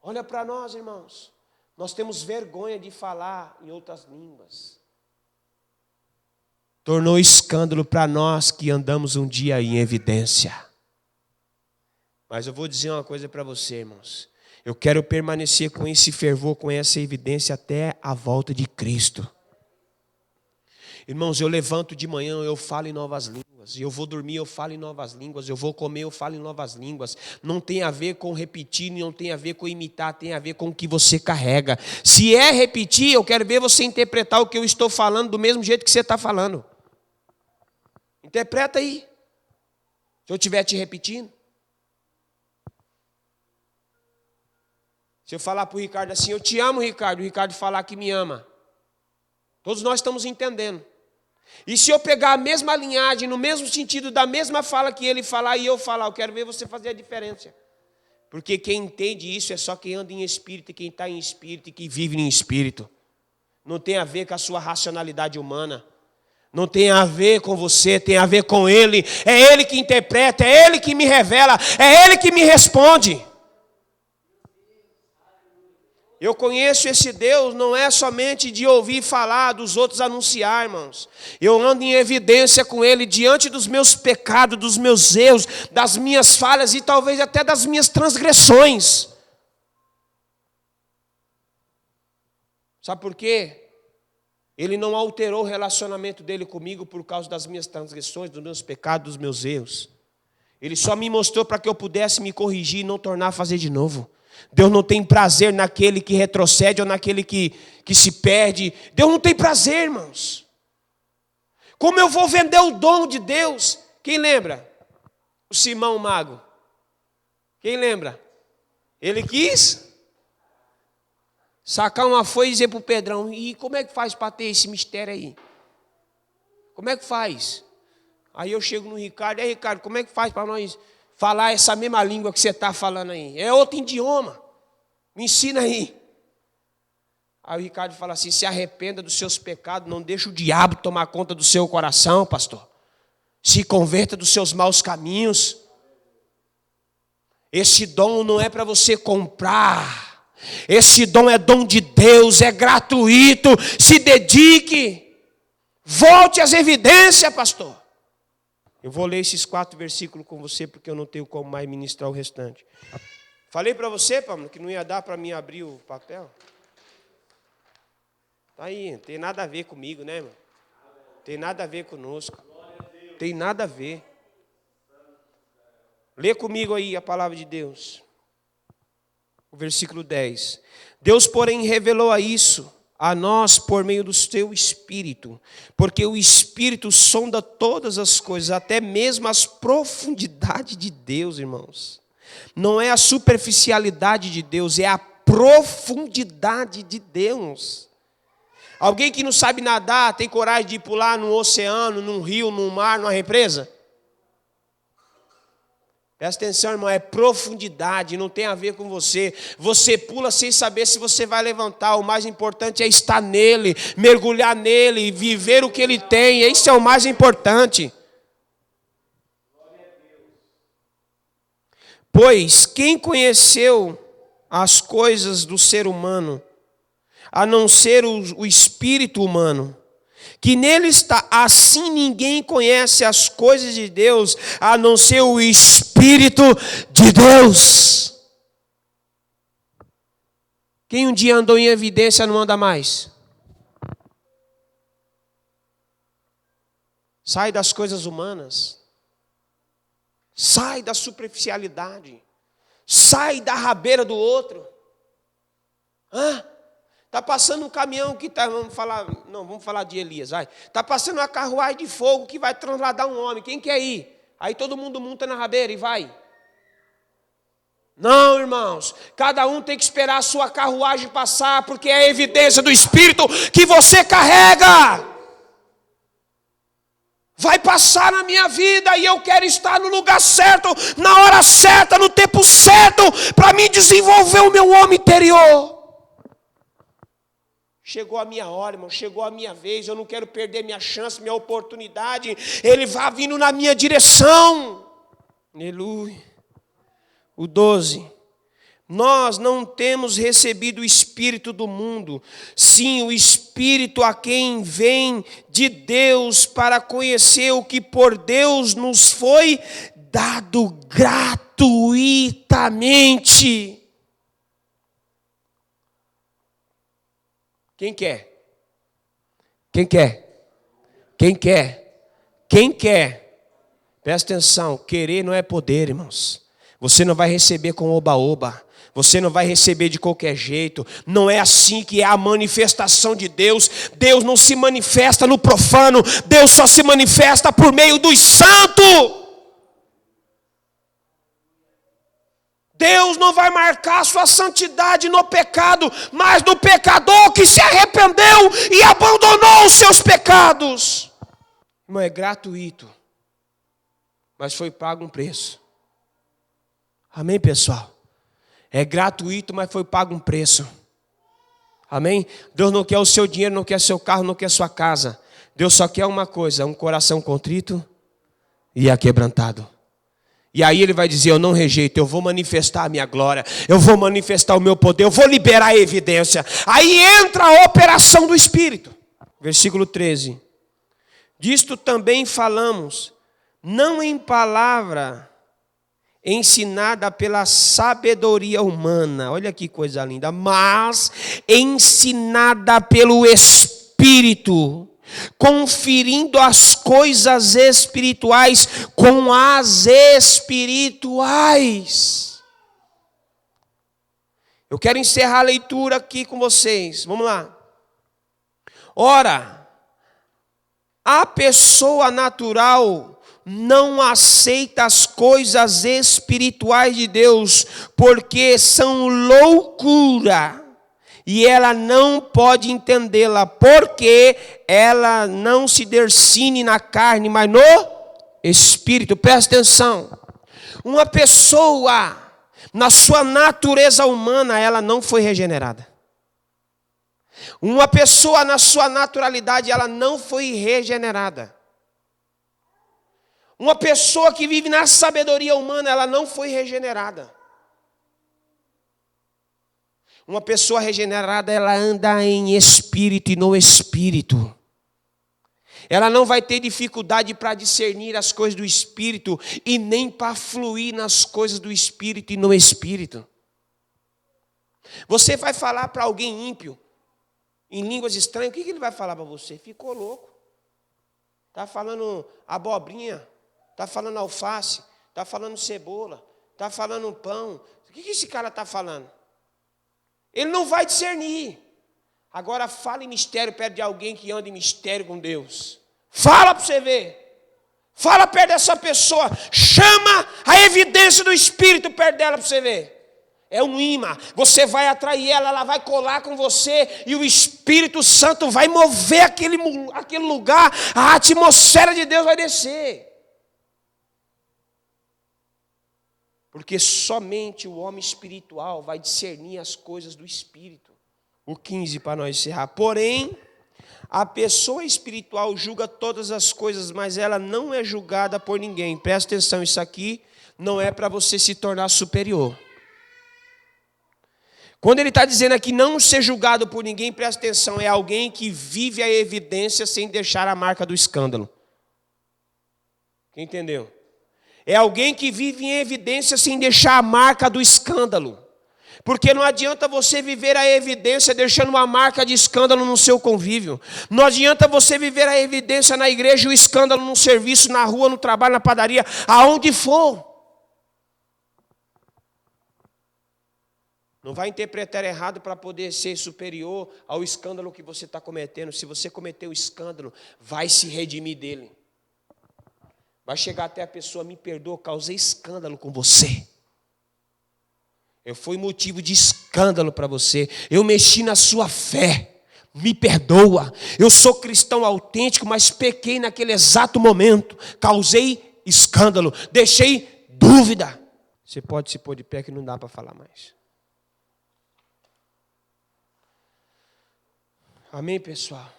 Olha para nós, irmãos. Nós temos vergonha de falar em outras línguas. Tornou escândalo para nós que andamos um dia em evidência. Mas eu vou dizer uma coisa para você, irmãos. Eu quero permanecer com esse fervor, com essa evidência até a volta de Cristo. Irmãos, eu levanto de manhã, eu falo em novas línguas. Eu vou dormir, eu falo em novas línguas. Eu vou comer, eu falo em novas línguas. Não tem a ver com repetir, não tem a ver com imitar, tem a ver com o que você carrega. Se é repetir, eu quero ver você interpretar o que eu estou falando do mesmo jeito que você está falando. Interpreta aí. Se eu estiver te repetindo. Se eu falar para o Ricardo assim, eu te amo, Ricardo, o Ricardo falar que me ama. Todos nós estamos entendendo. E se eu pegar a mesma linhagem, no mesmo sentido da mesma fala que ele falar e eu falar, eu quero ver você fazer a diferença. Porque quem entende isso é só quem anda em espírito, e quem está em espírito e que vive em espírito. Não tem a ver com a sua racionalidade humana. Não tem a ver com você, tem a ver com Ele. É Ele que interpreta, é Ele que me revela, é Ele que me responde. Eu conheço esse Deus, não é somente de ouvir falar, dos outros anunciar, irmãos. Eu ando em evidência com Ele diante dos meus pecados, dos meus erros, das minhas falhas e talvez até das minhas transgressões. Sabe por quê? Ele não alterou o relacionamento dele comigo por causa das minhas transgressões, dos meus pecados, dos meus erros. Ele só me mostrou para que eu pudesse me corrigir e não tornar a fazer de novo. Deus não tem prazer naquele que retrocede ou naquele que se perde. Deus não tem prazer, irmãos. Como eu vou vender o dom de Deus? Quem lembra? O Simão Mago. Quem lembra? Ele quis sacar uma foice e dizer para o Pedrão: e como é que faz para ter esse mistério aí? Como é que faz? Aí eu chego no Ricardo: aí Ricardo, como é que faz para nós falar essa mesma língua que você está falando aí? É outro idioma. Me ensina aí. Aí o Ricardo fala assim: se arrependa dos seus pecados, não deixe o diabo tomar conta do seu coração, pastor. Se converta dos seus maus caminhos. Esse dom não é para você comprar. Esse dom é dom de Deus, é gratuito. Se dedique. Volte às evidências, pastor. Eu vou ler esses 4 versículos com você, porque eu não tenho como mais ministrar o restante. Falei para você, Pamela, que não ia dar para mim abrir o papel. Tá aí, não tem nada a ver comigo, né, irmão? Tem nada a ver conosco. Tem nada a ver. Lê comigo aí a palavra de Deus. O versículo 10. Deus, porém, revelou a nós por meio do seu Espírito, porque o Espírito sonda todas as coisas, até mesmo as profundidades de Deus, irmãos. Não é a superficialidade de Deus, é a profundidade de Deus. Alguém que não sabe nadar tem coragem de pular num oceano, num rio, num mar, numa represa? Presta atenção, irmão, é profundidade, não tem a ver com você. Você pula sem saber se você vai levantar. O mais importante é estar nele, mergulhar nele, viver o que ele tem. Isso é o mais importante. Pois quem conheceu as coisas do ser humano, a não ser o espírito humano, que nele está, assim ninguém conhece as coisas de Deus, a não ser o Espírito de Deus. Quem um dia andou em evidência não anda mais? Sai das coisas humanas. Sai da superficialidade. Sai da rabeira do outro. Está passando um caminhão que está, vamos falar de Elias, vai. Está passando uma carruagem de fogo que vai trasladar um homem. Quem quer ir? Aí todo mundo monta na rabeira e vai. Não, irmãos. Cada um tem que esperar a sua carruagem passar, porque é a evidência do Espírito que você carrega. Vai passar na minha vida e eu quero estar no lugar certo, na hora certa, no tempo certo, para me desenvolver o meu homem interior. Chegou a minha hora, irmão, chegou a minha vez, eu não quero perder minha chance, minha oportunidade. Ele vai vindo na minha direção. Aleluia. O 12. Nós não temos recebido o Espírito do mundo, sim o Espírito a quem vem de Deus, para conhecer o que por Deus nos foi dado gratuitamente. Quem quer? Quem quer? Quem quer? Quem quer? Presta atenção, querer não é poder, irmãos. Você não vai receber com oba-oba. Você não vai receber de qualquer jeito. Não é assim que é a manifestação de Deus. Deus não se manifesta no profano. Deus só se manifesta por meio dos santos. Deus não vai marcar sua santidade no pecado, mas no pecador que se arrependeu e abandonou os seus pecados. Irmão, é gratuito, mas foi pago um preço. Amém, pessoal? É gratuito, mas foi pago um preço. Amém? Deus não quer o seu dinheiro, não quer seu carro, não quer sua casa. Deus só quer uma coisa, um coração contrito e aquebrantado. E aí ele vai dizer, eu não rejeito, eu vou manifestar a minha glória, eu vou manifestar o meu poder, eu vou liberar a evidência. Aí entra a operação do Espírito. Versículo 13. Disto também falamos, não em palavra ensinada pela sabedoria humana, olha que coisa linda, mas ensinada pelo Espírito, conferindo as coisas espirituais com as espirituais. Eu quero encerrar a leitura aqui com vocês, vamos lá. Ora, a pessoa natural não aceita as coisas espirituais de Deus, porque são loucura, e ela não pode entendê-la, porque ela não se discerne na carne, mas no Espírito. Presta atenção, uma pessoa, na sua natureza humana, ela não foi regenerada. Uma pessoa na sua naturalidade, ela não foi regenerada. Uma pessoa que vive na sabedoria humana, ela não foi regenerada. Uma pessoa regenerada, ela anda em espírito e no espírito. Ela não vai ter dificuldade para discernir as coisas do espírito e nem para fluir nas coisas do espírito e no espírito. Você vai falar para alguém ímpio, em línguas estranhas, o que ele vai falar para você? Ficou louco. Está falando abobrinha. Está falando alface, está falando cebola, está falando pão. O que esse cara está falando? Ele não vai discernir. Agora fala em mistério perto de alguém que anda em mistério com Deus. Fala para você ver. Fala perto dessa pessoa. Chama a evidência do Espírito perto dela para você ver. É um imã. Você vai atrair ela, ela vai colar com você e o Espírito Santo vai mover aquele lugar. A atmosfera de Deus vai descer. Porque somente o homem espiritual vai discernir as coisas do Espírito. O 15 para nós encerrar. Porém, a pessoa espiritual julga todas as coisas, mas ela não é julgada por ninguém. Presta atenção, isso aqui não é para você se tornar superior. Quando ele está dizendo aqui não ser julgado por ninguém, presta atenção, é alguém que vive a evidência sem deixar a marca do escândalo. Quem entendeu? É alguém que vive em evidência sem deixar a marca do escândalo. Porque não adianta você viver a evidência deixando uma marca de escândalo no seu convívio. Não adianta você viver a evidência na igreja e o escândalo no serviço, na rua, no trabalho, na padaria, aonde for. Não vai interpretar errado para poder ser superior ao escândalo que você está cometendo. Se você cometeu o escândalo, vai se redimir dele. Vai chegar até a pessoa, me perdoa, causei escândalo com você. Eu fui motivo de escândalo para você. Eu mexi na sua fé. Me perdoa. Eu sou cristão autêntico, mas pequei naquele exato momento. Causei escândalo. Deixei dúvida. Você pode se pôr de pé que não dá para falar mais. Amém, pessoal?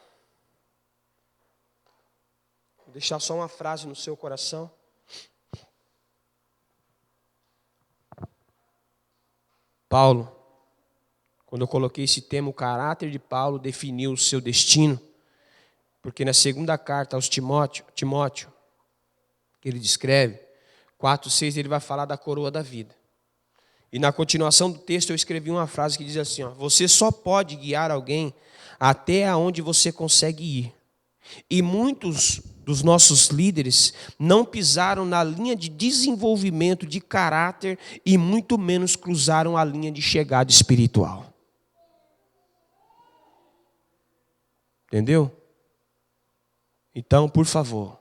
Vou deixar só uma frase no seu coração. Paulo, quando eu coloquei esse tema, o caráter de Paulo definiu o seu destino. Porque na segunda carta aos Timóteo, que ele descreve, 4:6, ele vai falar da coroa da vida. E na continuação do texto eu escrevi uma frase que diz assim, ó, você só pode guiar alguém até aonde você consegue ir. E muitos dos nossos líderes não pisaram na linha de desenvolvimento de caráter e muito menos cruzaram a linha de chegada espiritual. Entendeu? Então, por favor,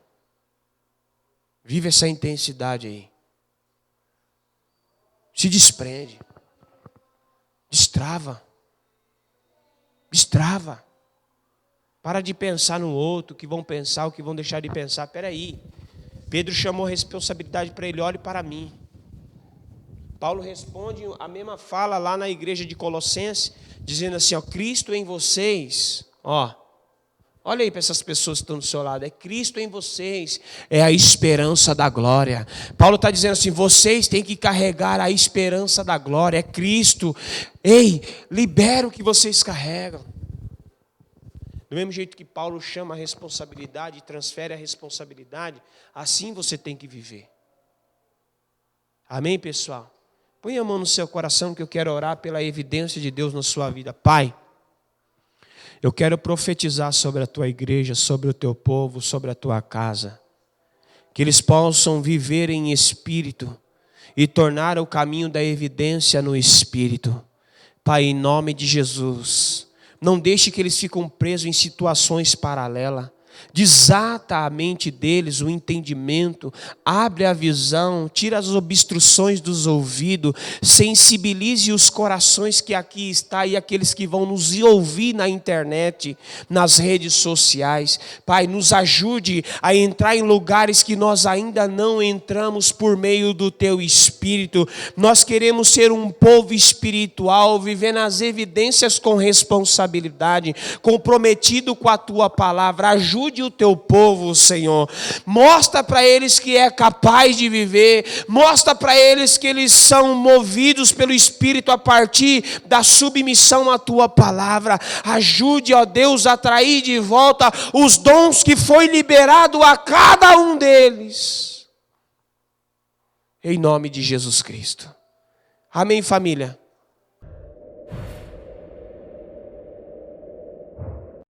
vive essa intensidade aí. Se desprende. Destrava. Para de pensar no outro, o que vão pensar, o que vão deixar de pensar. Espera aí. Pedro chamou a responsabilidade para ele, olhe para mim. Paulo responde a mesma fala lá na igreja de Colossenses, dizendo assim, ó, Cristo em vocês, ó, olha aí para essas pessoas que estão do seu lado, é Cristo em vocês, é a esperança da glória. Paulo está dizendo assim, vocês têm que carregar a esperança da glória, é Cristo. Ei, libera o que vocês carregam. Do mesmo jeito que Paulo chama a responsabilidade e transfere a responsabilidade, assim você tem que viver. Amém, pessoal? Põe a mão no seu coração que eu quero orar pela evidência de Deus na sua vida. Pai, eu quero profetizar sobre a tua igreja, sobre o teu povo, sobre a tua casa. Que eles possam viver em espírito e tornar o caminho da evidência no espírito. Pai, em nome de Jesus, não deixe que eles fiquem presos em situações paralelas. Desata a mente deles, o entendimento, abre a visão, tira as obstruções dos ouvidos, sensibilize os corações que aqui está e aqueles que vão nos ouvir na internet, nas redes sociais. Pai, nos ajude a entrar em lugares que nós ainda não entramos por meio do Teu Espírito. Nós queremos ser um povo espiritual, viver nas evidências com responsabilidade, comprometido com a Tua palavra. Ajude o teu povo, Senhor. Mostra para eles que é capaz de viver. Mostra para eles que eles são movidos pelo Espírito a partir da submissão à tua palavra. Ajude, ó Deus, a atrair de volta os dons que foi liberado a cada um deles. Em nome de Jesus Cristo. Amém, família?